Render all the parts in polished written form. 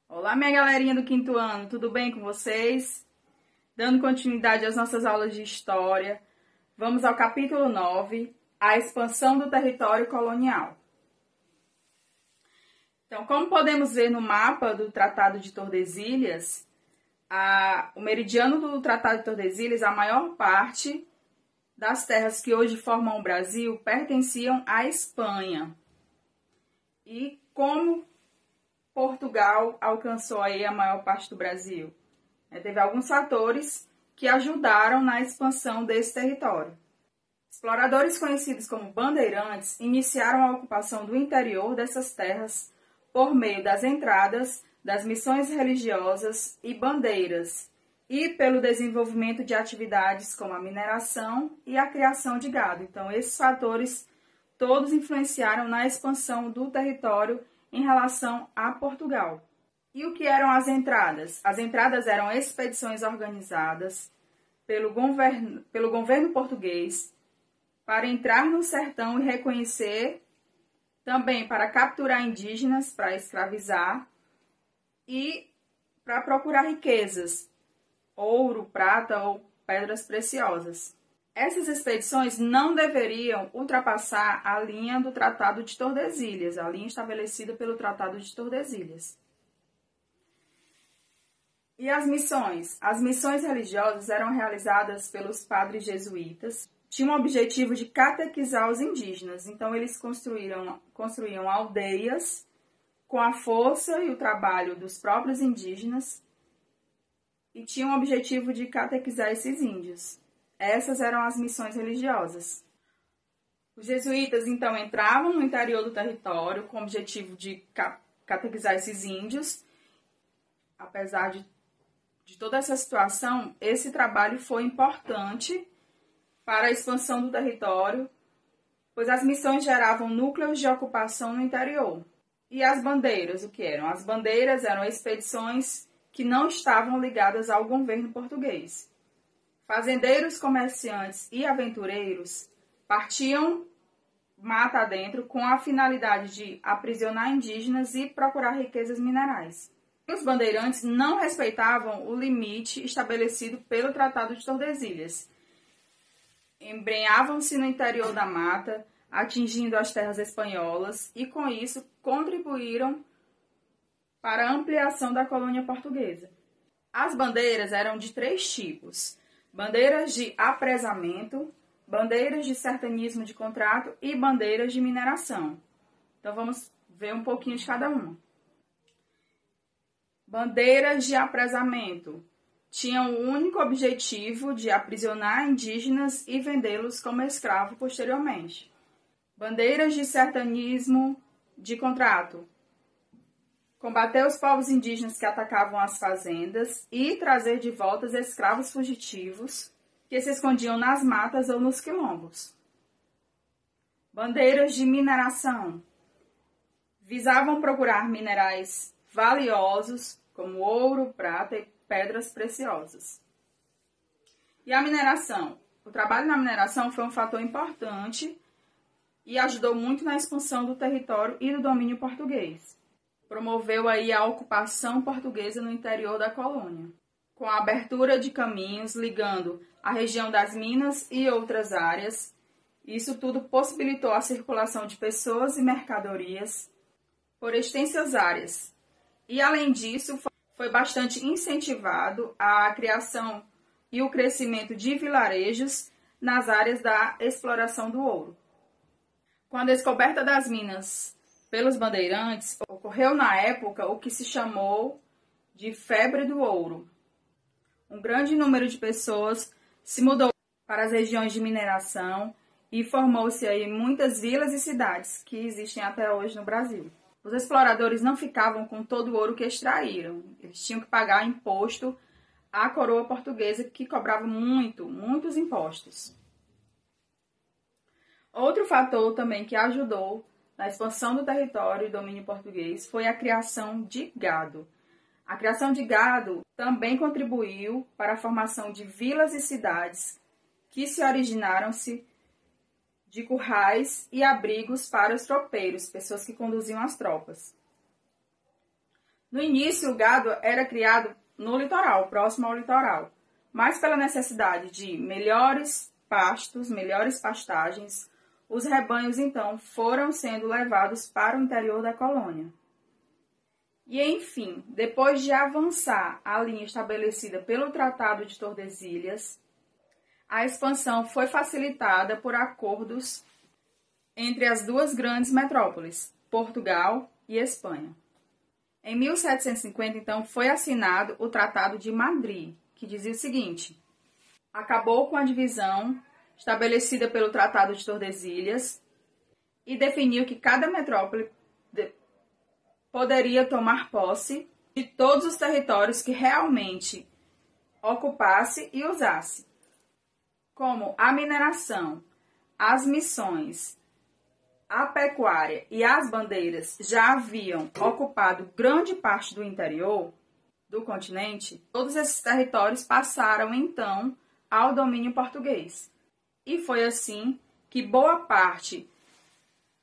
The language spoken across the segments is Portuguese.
Olá, minha galerinha do quinto ano, tudo bem com vocês? Dando continuidade às nossas aulas de história, vamos ao capítulo 9, a expansão do território colonial. Então, como podemos ver no mapa do Tratado de Tordesilhas, o meridiano do Tratado de Tordesilhas, a maior parte das terras que hoje formam o Brasil pertenciam à Espanha. E como Portugal alcançou aí a maior parte do Brasil? Teve alguns fatores que ajudaram na expansão desse território. Exploradores conhecidos como bandeirantes iniciaram a ocupação do interior dessas terras por meio das entradas, das missões religiosas e bandeiras, e pelo desenvolvimento de atividades como a mineração e a criação de gado. Então, esses fatores todos influenciaram na expansão do território em relação a Portugal. E o que eram as entradas? As entradas eram expedições organizadas pelo governo português para entrar no sertão e reconhecer, também para capturar indígenas, para escravizar e para procurar riquezas, ouro, prata ou pedras preciosas. Essas expedições não deveriam ultrapassar a linha do Tratado de Tordesilhas, a linha estabelecida pelo Tratado de Tordesilhas. E as missões? As missões religiosas eram realizadas pelos padres jesuítas, tinham o objetivo de catequizar os indígenas. Então, eles construíam aldeias com a força e o trabalho dos próprios indígenas e tinham o objetivo de catequizar esses índios. Essas eram as missões religiosas. Os jesuítas, então, entravam no interior do território com o objetivo de catequizar esses índios. Apesar de toda essa situação, esse trabalho foi importante para a expansão do território, pois as missões geravam núcleos de ocupação no interior. E as bandeiras, o que eram? As bandeiras eram expedições que não estavam ligadas ao governo português. Fazendeiros, comerciantes e aventureiros partiam mata adentro com a finalidade de aprisionar indígenas e procurar riquezas minerais. Os bandeirantes não respeitavam o limite estabelecido pelo Tratado de Tordesilhas. Embrenhavam-se no interior da mata, atingindo as terras espanholas e, com isso, contribuíram para a ampliação da colônia portuguesa. As bandeiras eram de 3 tipos: bandeiras de apresamento, bandeiras de sertanismo de contrato e bandeiras de mineração. Então, vamos ver um pouquinho de cada uma. Bandeiras de apresamento tinham o único objetivo de aprisionar indígenas e vendê-los como escravo posteriormente. Bandeiras de sertanismo de contrato: combater os povos indígenas que atacavam as fazendas e trazer de volta os escravos fugitivos que se escondiam nas matas ou nos quilombos. Bandeiras de mineração visavam procurar minerais valiosos como ouro, prata e pedras preciosas. E a mineração? O trabalho na mineração foi um fator importante e ajudou muito na expansão do território e do domínio português. Promoveu aí a ocupação portuguesa no interior da colônia, com a abertura de caminhos ligando a região das minas e outras áreas. Isso tudo possibilitou a circulação de pessoas e mercadorias por extensas áreas. E, além disso, foi bastante incentivado a criação e o crescimento de vilarejos nas áreas da exploração do ouro. Com a descoberta das minas pelos bandeirantes, ocorreu na época o que se chamou de febre do ouro. Um grande número de pessoas se mudou para as regiões de mineração e formou-se aí muitas vilas e cidades que existem até hoje no Brasil. Os exploradores não ficavam com todo o ouro que extraíram. Eles tinham que pagar imposto à coroa portuguesa, que cobrava muitos impostos. Outro fator também que ajudou na expansão do território e domínio português foi a criação de gado. A criação de gado também contribuiu para a formação de vilas e cidades que se originaram-se de currais e abrigos para os tropeiros, pessoas que conduziam as tropas. No início, o gado era criado no litoral, próximo ao litoral, mas pela necessidade de melhores pastos, melhores pastagens, os rebanhos então foram sendo levados para o interior da colônia. E enfim, depois de avançar a linha estabelecida pelo Tratado de Tordesilhas, a expansão foi facilitada por acordos entre as duas grandes metrópoles, Portugal e Espanha. Em 1750, então, foi assinado o Tratado de Madrid, que dizia o seguinte: acabou com a divisão estabelecida pelo Tratado de Tordesilhas e definiu que cada metrópole poderia tomar posse de todos os territórios que realmente ocupasse e usasse, como a mineração, as missões, a pecuária e as bandeiras já haviam ocupado grande parte do interior do continente. Todos esses territórios passaram então ao domínio português. E foi assim que boa parte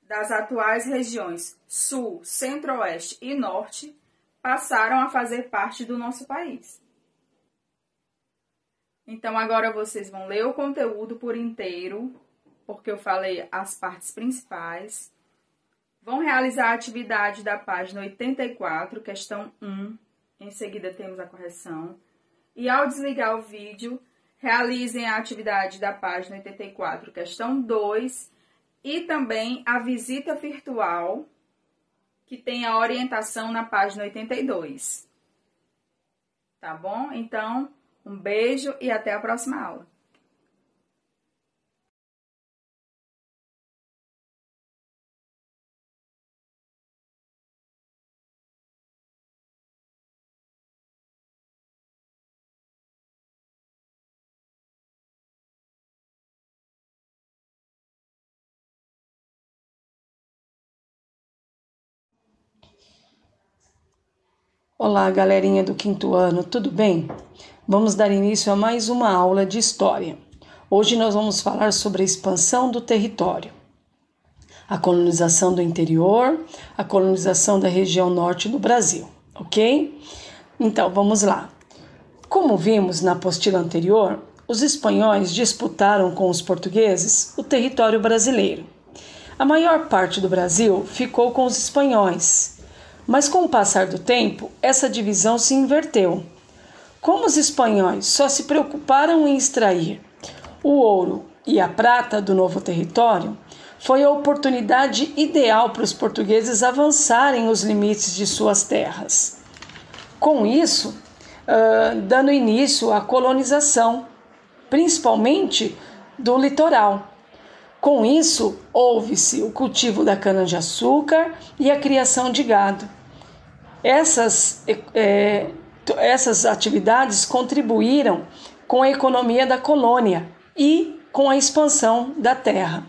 das atuais regiões Sul, Centro-Oeste e Norte passaram a fazer parte do nosso país. Então agora vocês vão ler o conteúdo por inteiro, porque eu falei as partes principais. Vão realizar a atividade da página 84, questão 1. Em seguida temos a correção. E ao desligar o vídeo, realizem a atividade da página 84, questão 2. E também a visita virtual, que tem a orientação na página 82. Tá bom? Então, um beijo e até a próxima aula. Olá, galerinha do quinto ano, tudo bem? Vamos dar início a mais uma aula de História. Hoje nós vamos falar sobre a expansão do território, a colonização do interior, a colonização da região norte do Brasil, ok? Então, vamos lá. Como vimos na apostila anterior, os espanhóis disputaram com os portugueses o território brasileiro. A maior parte do Brasil ficou com os espanhóis, mas com o passar do tempo, essa divisão se inverteu. Como os espanhóis só se preocuparam em extrair o ouro e a prata do novo território, foi a oportunidade ideal para os portugueses avançarem os limites de suas terras. Com isso, dando início à colonização, principalmente do litoral. Com isso, houve-se o cultivo da cana-de-açúcar e a criação de gado. Essas atividades contribuíram com a economia da colônia e com a expansão da terra.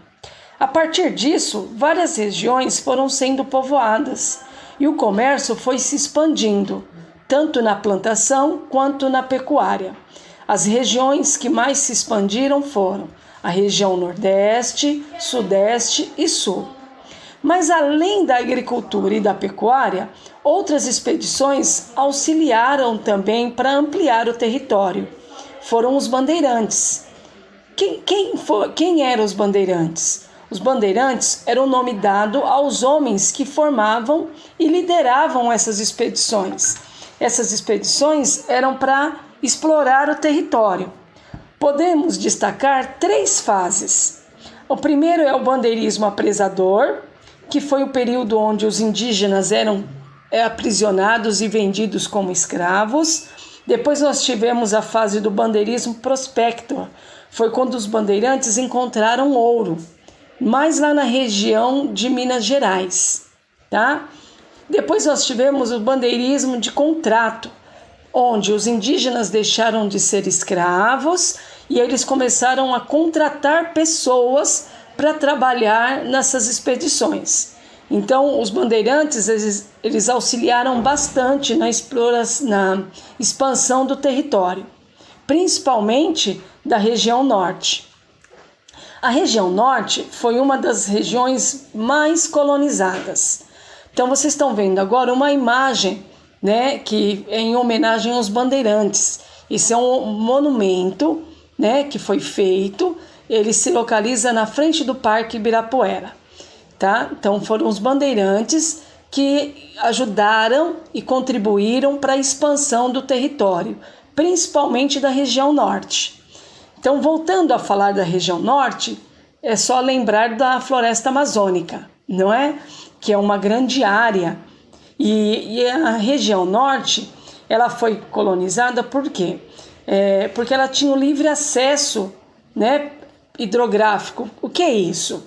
A partir disso, várias regiões foram sendo povoadas e o comércio foi se expandindo, tanto na plantação quanto na pecuária. As regiões que mais se expandiram foram a região Nordeste, Sudeste e Sul. Mas além da agricultura e da pecuária, outras expedições auxiliaram também para ampliar o território. Foram os bandeirantes. Quem eram os bandeirantes? Os bandeirantes eram o nome dado aos homens que formavam e lideravam essas expedições. Essas expedições eram para explorar o território. Podemos destacar 3 fases. O primeiro é o bandeirismo apresador, que foi o período onde os indígenas eram aprisionados e vendidos como escravos. Depois nós tivemos a fase do bandeirismo prospector. Foi quando os bandeirantes encontraram ouro, mais lá na região de Minas Gerais, tá? Depois nós tivemos o bandeirismo de contrato, onde os indígenas deixaram de ser escravos e eles começaram a contratar pessoas para trabalhar nessas expedições. Então, os bandeirantes, eles auxiliaram bastante na expansão do território, principalmente da região norte. A região norte foi uma das regiões mais colonizadas. Então, vocês estão vendo agora uma imagem né, que é em homenagem aos bandeirantes. Esse é um monumento, né, que foi feito, ele se localiza na frente do Parque Ibirapuera, tá? Então foram os bandeirantes que ajudaram e contribuíram para a expansão do território, principalmente da região norte. Então, voltando a falar da região norte, é só lembrar da floresta amazônica, não é? Que é uma grande área. E a região norte, ela foi colonizada por quê? Porque ela tinha o livre acesso, né, hidrográfico. O que é isso?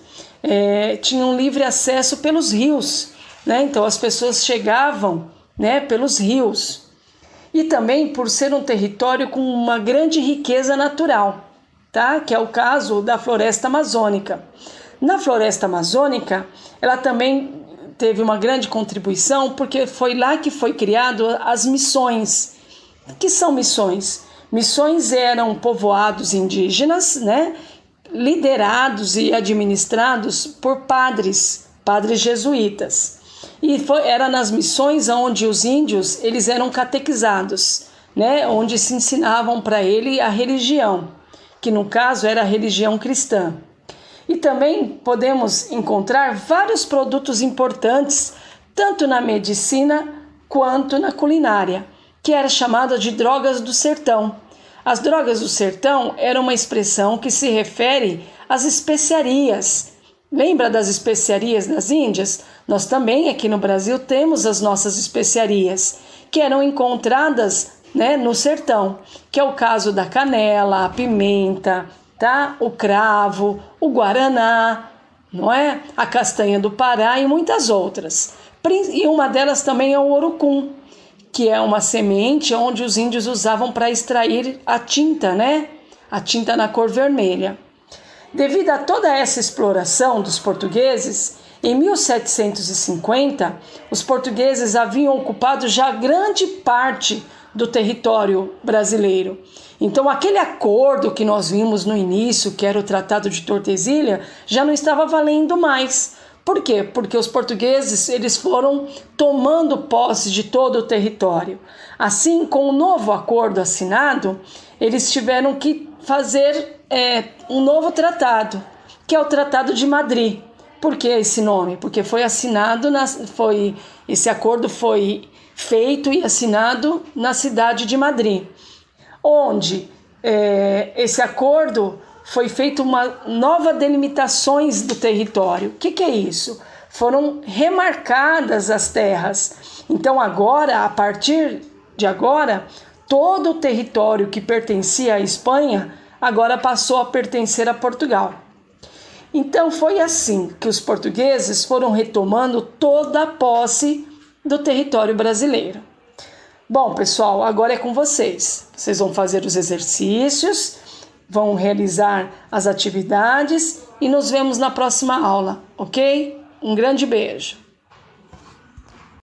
Tinha um livre acesso pelos rios, né? Então as pessoas chegavam, né, pelos rios. E também por ser um território com uma grande riqueza natural, tá? Que é o caso da floresta amazônica. Na floresta amazônica, ela também teve uma grande contribuição, porque foi lá que foi criado as missões. O que são missões? Missões eram povoados indígenas, né, liderados e administrados por padres jesuítas. E era nas missões onde os índios eles eram catequizados, né, onde se ensinavam para ele a religião, que no caso era a religião cristã. E também podemos encontrar vários produtos importantes, tanto na medicina quanto na culinária, que era chamada de drogas do sertão. As drogas do sertão era uma expressão que se refere às especiarias. Lembra das especiarias das Índias? Nós também aqui no Brasil temos as nossas especiarias, que eram encontradas, né, no sertão, que é o caso da canela, a pimenta, tá? O cravo, o guaraná, não é? A castanha do Pará e muitas outras. E uma delas também é o urucum, que é uma semente onde os índios usavam para extrair a tinta, né? A tinta na cor vermelha. Devido a toda essa exploração dos portugueses, em 1750, os portugueses haviam ocupado já grande parte do território brasileiro. Então, aquele acordo que nós vimos no início, que era o Tratado de Tordesilhas, já não estava valendo mais. Por quê? Porque os portugueses eles foram tomando posse de todo o território. Assim, com o novo acordo assinado, eles tiveram que fazer um novo tratado, que é o Tratado de Madrid. Por que esse nome? Porque foi assinado, esse acordo foi feito e assinado na cidade de Madrid, onde esse acordo foi feito uma nova delimitações do território. O que é isso? Foram remarcadas as terras. Então agora, a partir de agora, todo o território que pertencia à Espanha agora passou a pertencer a Portugal. Então foi assim que os portugueses foram retomando toda a posse do território brasileiro. Bom, pessoal, agora é com vocês. Vocês vão fazer os exercícios, vão realizar as atividades e nos vemos na próxima aula, ok? Um grande beijo.